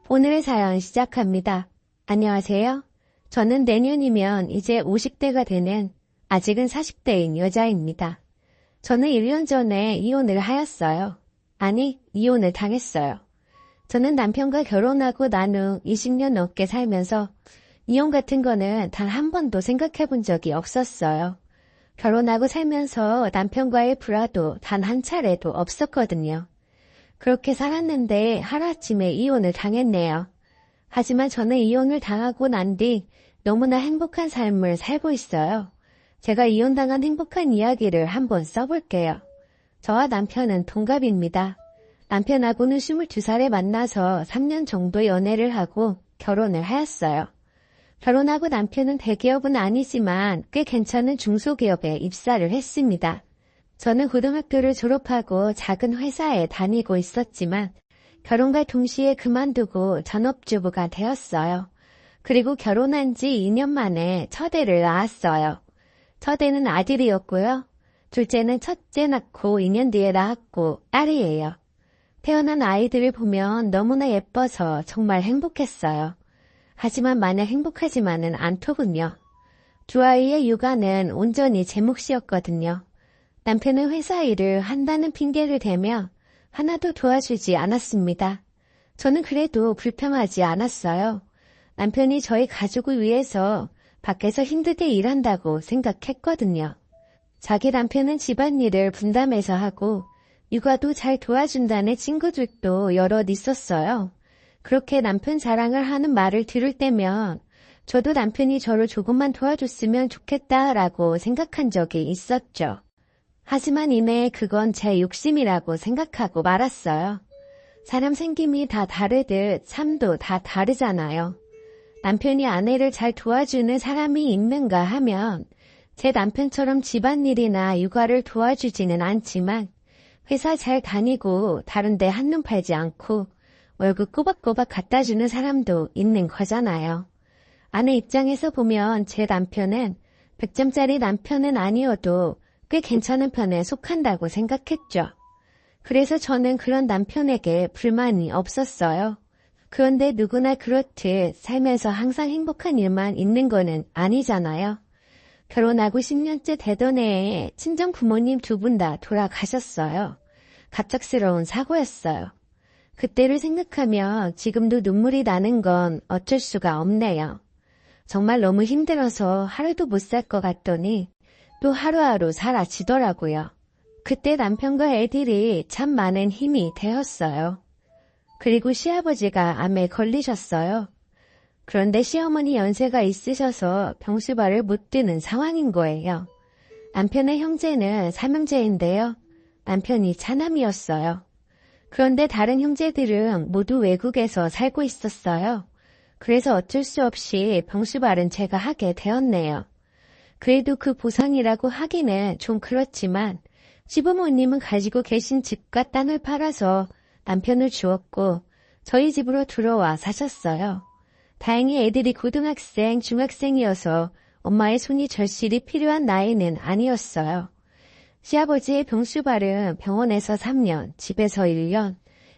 오늘의 사연 시작합니다. 안녕하세요. 저는 내년이면 이제 50대가 되는 아직은 40대인 여자입니다. 저는 1년 전에 이혼을 하였어요. 아니, 이혼을 당했어요. 저는 남편과 결혼하고 난 후 20년 넘게 살면서 이혼 같은 거는 단 한 번도 생각해 본 적이 없었어요. 결혼하고 살면서 남편과의 불화도 단 한 차례도 없었거든요. 그렇게 살았는데 하루아침에 이혼을 당했네요. 하지만 저는 이혼을 당하고 난 뒤 너무나 행복한 삶을 살고 있어요. 제가 이혼당한 행복한 이야기를 한번 써볼게요. 저와 남편은 동갑입니다. 남편하고는 22살에 만나서 3년 정도 연애를 하고 결혼을 하였어요. 결혼하고 남편은 대기업은 아니지만 꽤 괜찮은 중소기업에 입사를 했습니다. 저는 고등학교를 졸업하고 작은 회사에 다니고 있었지만 결혼과 동시에 그만두고 전업주부가 되었어요. 그리고 결혼한 지 2년 만에 첫애를 낳았어요. 첫애는 아들이었고요. 둘째는 첫째 낳고 2년 뒤에 낳았고 딸이에요. 태어난 아이들을 보면 너무나 예뻐서 정말 행복했어요. 하지만 마냥 행복하지만은 않더군요. 두 아이의 육아는 온전히 제 몫이었거든요. 남편은 회사 일을 한다는 핑계를 대며 하나도 도와주지 않았습니다. 저는 그래도 불평하지 않았어요. 남편이 저희 가족을 위해서 밖에서 힘들게 일한다고 생각했거든요. 자기 남편은 집안일을 분담해서 하고 육아도 잘 도와준다는 친구들도 여럿 있었어요. 그렇게 남편 자랑을 하는 말을 들을 때면 저도 남편이 저를 조금만 도와줬으면 좋겠다라고 생각한 적이 있었죠. 하지만 이내 그건 제 욕심이라고 생각하고 말았어요. 사람 생김이 다 다르듯 삶도 다 다르잖아요. 남편이 아내를 잘 도와주는 사람이 있는가 하면 제 남편처럼 집안일이나 육아를 도와주지는 않지만 회사 잘 다니고 다른데 한눈 팔지 않고 월급 꼬박꼬박 갖다 주는 사람도 있는 거잖아요. 아내 입장에서 보면 제 남편은 100점짜리 남편은 아니어도 꽤 괜찮은 편에 속한다고 생각했죠. 그래서 저는 그런 남편에게 불만이 없었어요. 그런데 누구나 그렇듯 살면서 항상 행복한 일만 있는 거는 아니잖아요. 결혼하고 10년째 되던 해에 친정 부모님 두 분 다 돌아가셨어요. 갑작스러운 사고였어요. 그때를 생각하며 지금도 눈물이 나는 건 어쩔 수가 없네요. 정말 너무 힘들어서 하루도 못 살 것 같더니 또 하루하루 사라지더라고요. 그때 남편과 애들이 참 많은 힘이 되었어요. 그리고 시아버지가 암에 걸리셨어요. 그런데 시어머니 연세가 있으셔서 병수발을 못 드는 상황인 거예요. 남편의 형제는 삼형제인데요. 남편이 차남이었어요. 그런데 다른 형제들은 모두 외국에서 살고 있었어요. 그래서 어쩔 수 없이 병수발은 제가 하게 되었네요. 그래도 그 보상이라고 하기는 좀 그렇지만 시부모님은 가지고 계신 집과 땅을 팔아서 남편을 주었고 저희 집으로 들어와 사셨어요. 다행히 애들이 고등학생, 중학생이어서 엄마의 손이 절실히 필요한 나이는 아니었어요. 시아버지의 병수발은 병원에서 3년, 집에서 1년,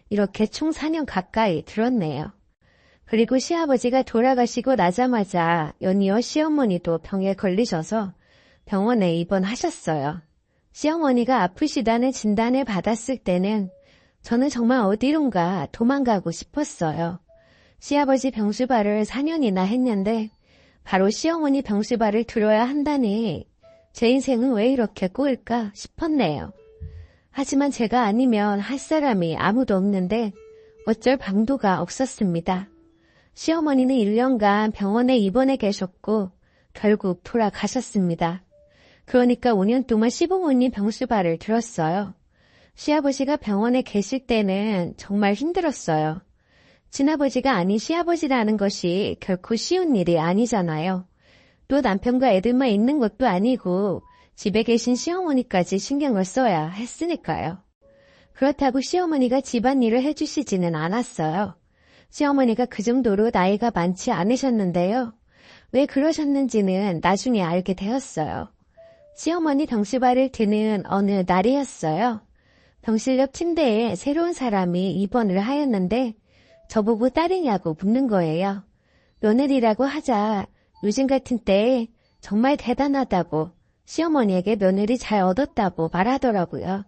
이렇게 총 4년 가까이 들었네요. 그리고 시아버지가 돌아가시고 나자마자 연이어 시어머니도 병에 걸리셔서 병원에 입원하셨어요. 시어머니가 아프시다는 진단을 받았을 때는 저는 정말 어디론가 도망가고 싶었어요. 시아버지 병수발을 4년이나 했는데 바로 시어머니 병수발을 들어야 한다니 제 인생은 왜 이렇게 꼬일까 싶었네요. 하지만 제가 아니면 할 사람이 아무도 없는데 어쩔 방도가 없었습니다. 시어머니는 1년간 병원에 입원해 계셨고 결국 돌아가셨습니다. 그러니까 5년 동안 시부모님 병수발을 들었어요. 시아버지가 병원에 계실 때는 정말 힘들었어요. 친아버지가 아닌 시아버지라는 것이 결코 쉬운 일이 아니잖아요. 또 남편과 애들만 있는 것도 아니고 집에 계신 시어머니까지 신경을 써야 했으니까요. 그렇다고 시어머니가 집안일을 해주시지는 않았어요. 시어머니가 그 정도로 나이가 많지 않으셨는데요. 왜 그러셨는지는 나중에 알게 되었어요. 시어머니 병수발을 드는 어느 날이었어요. 병실 옆 침대에 새로운 사람이 입원을 하였는데 저보고 딸이냐고 묻는 거예요. 며느리라고 하자 요즘 같은 때에 정말 대단하다고 시어머니에게 며느리 잘 얻었다고 말하더라고요.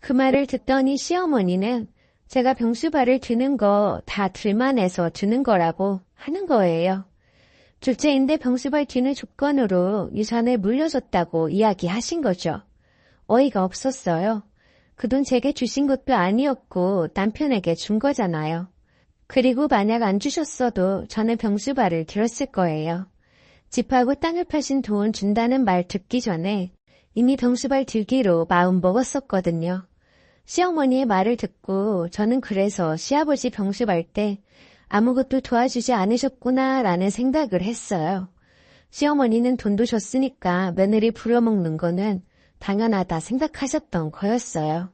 그 말을 듣더니 시어머니는 제가 병수발을 드는 거 다 들만해서 드는 거라고 하는 거예요. 둘째인데 병수발 드는 조건으로 유산을 물려줬다고 이야기하신 거죠. 어이가 없었어요. 그 돈 제게 주신 것도 아니었고 남편에게 준 거잖아요. 그리고 만약 안 주셨어도 저는 병수발을 들었을 거예요. 집하고 땅을 파신 돈 준다는 말 듣기 전에 이미 병수발 들기로 마음 먹었었거든요. 시어머니의 말을 듣고 저는 그래서 시아버지 병수발 때 아무것도 도와주지 않으셨구나라는 생각을 했어요. 시어머니는 돈도 줬으니까 며느리 부려먹는 거는 당연하다 생각하셨던 거였어요.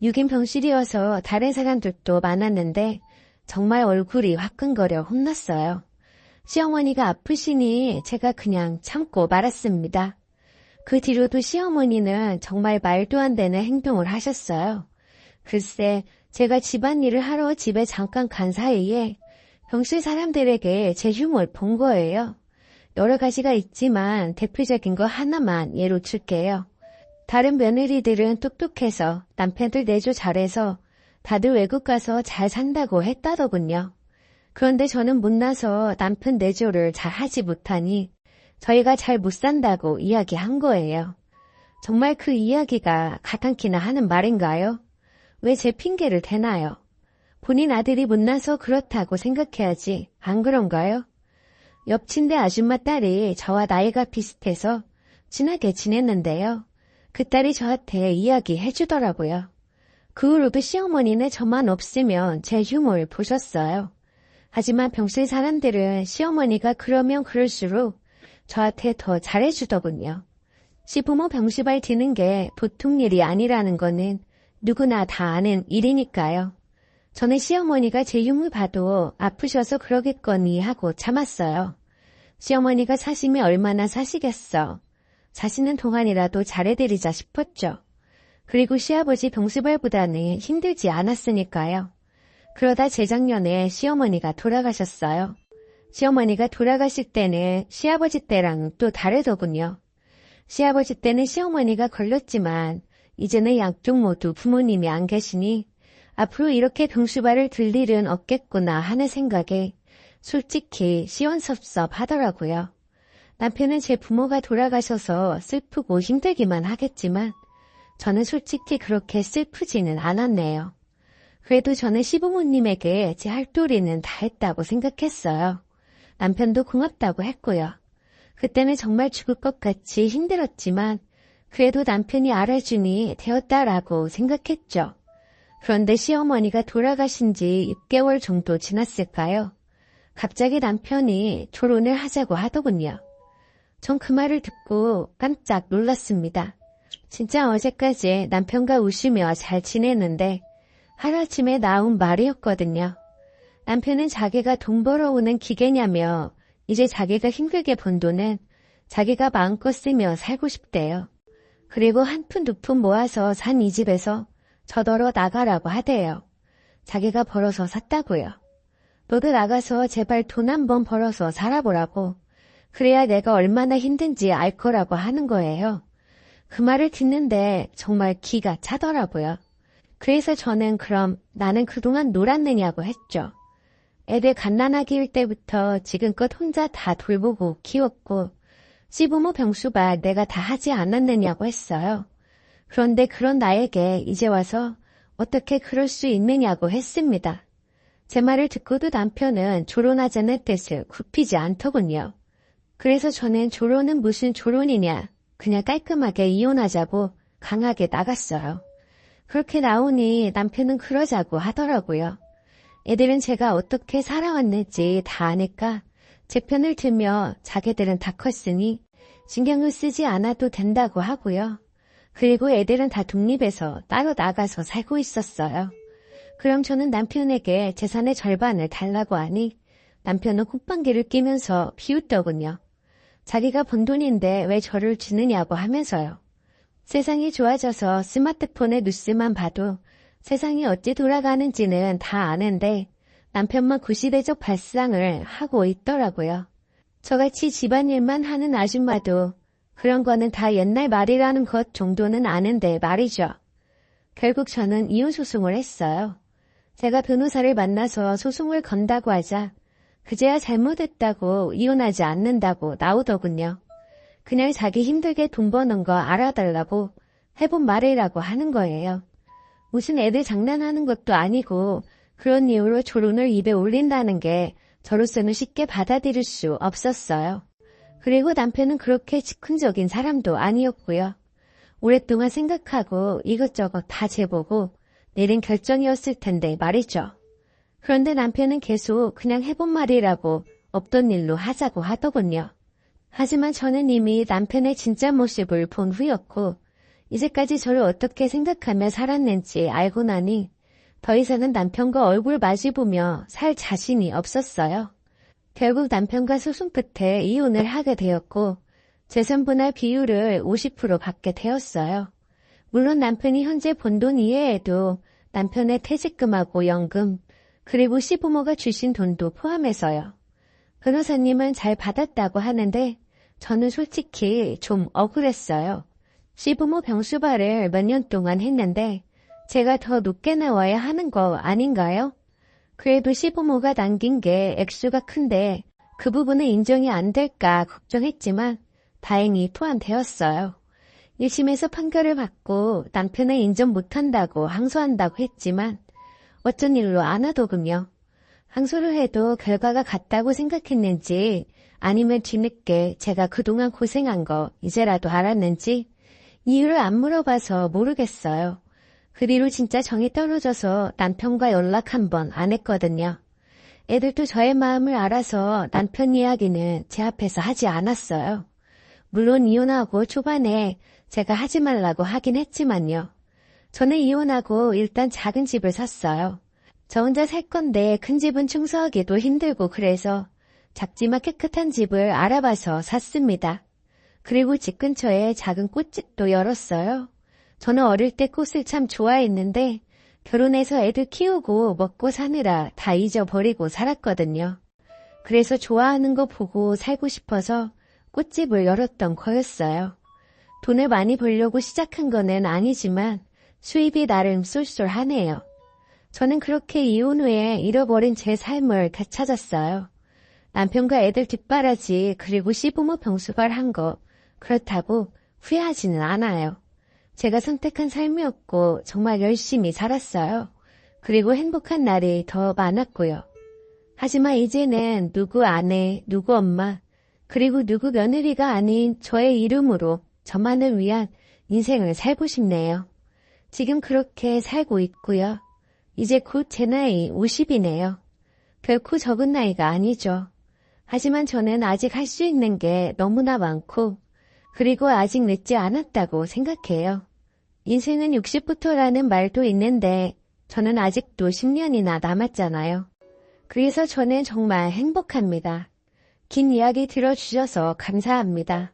6인 병실이어서 다른 사람들도 많았는데 정말 얼굴이 화끈거려 혼났어요. 시어머니가 아프시니 제가 그냥 참고 말았습니다. 그 뒤로도 시어머니는 정말 말도 안 되는 행동을 하셨어요. 글쎄, 제가 집안일을 하러 집에 잠깐 간 사이에 병실 사람들에게 제 휴무를 본 거예요. 여러 가지가 있지만 대표적인 거 하나만 예로 들게요. 다른 며느리들은 똑똑해서 남편들 내조 잘해서 다들 외국 가서 잘 산다고 했다더군요. 그런데 저는 못나서 남편 내조를 잘 하지 못하니 저희가 잘 못 산다고 이야기한 거예요. 정말 그 이야기가 가당키나 하는 말인가요? 왜 제 핑계를 대나요? 본인 아들이 못나서 그렇다고 생각해야지 안 그런가요? 옆 침대 아줌마 딸이 저와 나이가 비슷해서 친하게 지냈는데요. 그 딸이 저한테 이야기해 주더라고요. 그 후로도 시어머니는 저만 없으면 제 휴무를 보셨어요. 하지만 병실 사람들은 시어머니가 그러면 그럴수록 저한테 더 잘해주더군요. 시부모 병시발 드는 게 보통 일이 아니라는 거는 누구나 다 아는 일이니까요. 저는 시어머니가 제 흉을 봐도 아프셔서 그러겠거니 하고 참았어요. 시어머니가 사시면 얼마나 사시겠어. 사시는 동안이라도 잘해드리자 싶었죠. 그리고 시아버지 병시발보다는 힘들지 않았으니까요. 그러다 재작년에 시어머니가 돌아가셨어요. 시어머니가 돌아가실 때는 시아버지 때랑 또 다르더군요. 시아버지 때는 시어머니가 걸렸지만 이제는 양쪽 모두 부모님이 안 계시니 앞으로 이렇게 병수발을 들 일은 없겠구나 하는 생각에 솔직히 시원섭섭하더라고요. 남편은 제 부모가 돌아가셔서 슬프고 힘들기만 하겠지만 저는 솔직히 그렇게 슬프지는 않았네요. 그래도 저는 시부모님에게 제 할 도리는 다 했다고 생각했어요. 남편도 고맙다고 했고요. 그때는 정말 죽을 것 같이 힘들었지만 그래도 남편이 알아주니 되었다라고 생각했죠. 그런데 시어머니가 돌아가신 지 6개월 정도 지났을까요? 갑자기 남편이 결혼을 하자고 하더군요. 전 그 말을 듣고 깜짝 놀랐습니다. 진짜 어제까지 남편과 웃으며 잘 지냈는데 하루아침에 나온 말이었거든요. 남편은 자기가 돈 벌어오는 기계냐며 이제 자기가 힘들게 번 돈은 자기가 마음껏 쓰며 살고 싶대요. 그리고 한 푼 두 푼 모아서 산 이 집에서 저더러 나가라고 하대요. 자기가 벌어서 샀다고요. 너도 나가서 제발 돈 한 번 벌어서 살아보라고. 그래야 내가 얼마나 힘든지 알 거라고 하는 거예요. 그 말을 듣는데 정말 기가 차더라고요. 그래서 저는 그럼 나는 그동안 놀았느냐고 했죠. 애들 갓난아기 일 때부터 지금껏 혼자 다 돌보고 키웠고 시부모 병수발 내가 다 하지 않았느냐고 했어요. 그런데 그런 나에게 이제 와서 어떻게 그럴 수 있느냐고 했습니다. 제 말을 듣고도 남편은 조론하자는 뜻을 굽히지 않더군요. 그래서 저는 조론은 무슨 조론이냐, 그냥 깔끔하게 이혼하자고 강하게 나갔어요. 그렇게 나오니 남편은 그러자고 하더라고요. 애들은 제가 어떻게 살아왔는지 다 아니까 제 편을 들며 자기들은 다 컸으니 신경을 쓰지 않아도 된다고 하고요. 그리고 애들은 다 독립해서 따로 나가서 살고 있었어요. 그럼 저는 남편에게 재산의 절반을 달라고 하니 남편은 콧방귀를 끼면서 비웃더군요. 자기가 번 돈인데 왜 저를 주느냐고 하면서요. 세상이 좋아져서 스마트폰의 뉴스만 봐도 세상이 어찌 돌아가는지는 다 아는데 남편만 구시대적 발상을 하고 있더라고요. 저같이 집안일만 하는 아줌마도 그런 거는 다 옛날 말이라는 것 정도는 아는데 말이죠. 결국 저는 이혼 소송을 했어요. 제가 변호사를 만나서 소송을 건다고 하자 그제야 잘못했다고 이혼하지 않는다고 나오더군요. 그냥 자기 힘들게 돈 버는 거 알아달라고 해본 말이라고 하는 거예요. 무슨 애들 장난하는 것도 아니고 그런 이유로 조론을 입에 올린다는 게 저로서는 쉽게 받아들일 수 없었어요. 그리고 남편은 그렇게 즉흥적인 사람도 아니었고요. 오랫동안 생각하고 이것저것 다 재보고 내린 결정이었을 텐데 말이죠. 그런데 남편은 계속 그냥 해본 말이라고 없던 일로 하자고 하더군요. 하지만 저는 이미 남편의 진짜 모습을 본 후였고 이제까지 저를 어떻게 생각하며 살았는지 알고 나니 더 이상은 남편과 얼굴 마주보며 살 자신이 없었어요. 결국 남편과 소송 끝에 이혼을 하게 되었고 재산 분할 비율을 50% 받게 되었어요. 물론 남편이 현재 번 돈 이외에도 남편의 퇴직금하고 연금 그리고 시부모가 주신 돈도 포함해서요. 변호사님은 잘 받았다고 하는데 저는 솔직히 좀 억울했어요. 시부모 병수발을 몇 년 동안 했는데 제가 더 높게 나와야 하는 거 아닌가요? 그래도 시부모가 남긴 게 액수가 큰데 그 부분은 인정이 안 될까 걱정했지만 다행히 포함되었어요. 1심에서 판결을 받고 남편을 인정 못한다고 항소한다고 했지만 어쩐 일로 안 하더군요. 항소를 해도 결과가 같다고 생각했는지 아니면 뒤늦게 제가 그동안 고생한 거 이제라도 알았는지 이유를 안 물어봐서 모르겠어요. 그 뒤로 진짜 정이 떨어져서 남편과 연락 한 번 안 했거든요. 애들도 저의 마음을 알아서 남편 이야기는 제 앞에서 하지 않았어요. 물론 이혼하고 초반에 제가 하지 말라고 하긴 했지만요. 저는 이혼하고 일단 작은 집을 샀어요. 저 혼자 살 건데 큰 집은 청소하기도 힘들고 그래서 작지만 깨끗한 집을 알아봐서 샀습니다. 그리고 집 근처에 작은 꽃집도 열었어요. 저는 어릴 때 꽃을 참 좋아했는데 결혼해서 애들 키우고 먹고 사느라 다 잊어버리고 살았거든요. 그래서 좋아하는 거 보고 살고 싶어서 꽃집을 열었던 거였어요. 돈을 많이 벌려고 시작한 거는 아니지만 수입이 나름 쏠쏠하네요. 저는 그렇게 이혼 후에 잃어버린 제 삶을 되찾았어요. 남편과 애들 뒷바라지 그리고 시부모 병수발 한 거 그렇다고 후회하지는 않아요. 제가 선택한 삶이었고 정말 열심히 살았어요. 그리고 행복한 날이 더 많았고요. 하지만 이제는 누구 아내, 누구 엄마, 그리고 누구 며느리가 아닌 저의 이름으로 저만을 위한 인생을 살고 싶네요. 지금 그렇게 살고 있고요. 이제 곧 제 나이 50이네요. 결코 적은 나이가 아니죠. 하지만 저는 아직 할 수 있는 게 너무나 많고 그리고 아직 늦지 않았다고 생각해요. 인생은 60부터라는 말도 있는데 저는 아직도 10년이나 남았잖아요. 그래서 저는 정말 행복합니다. 긴 이야기 들어주셔서 감사합니다.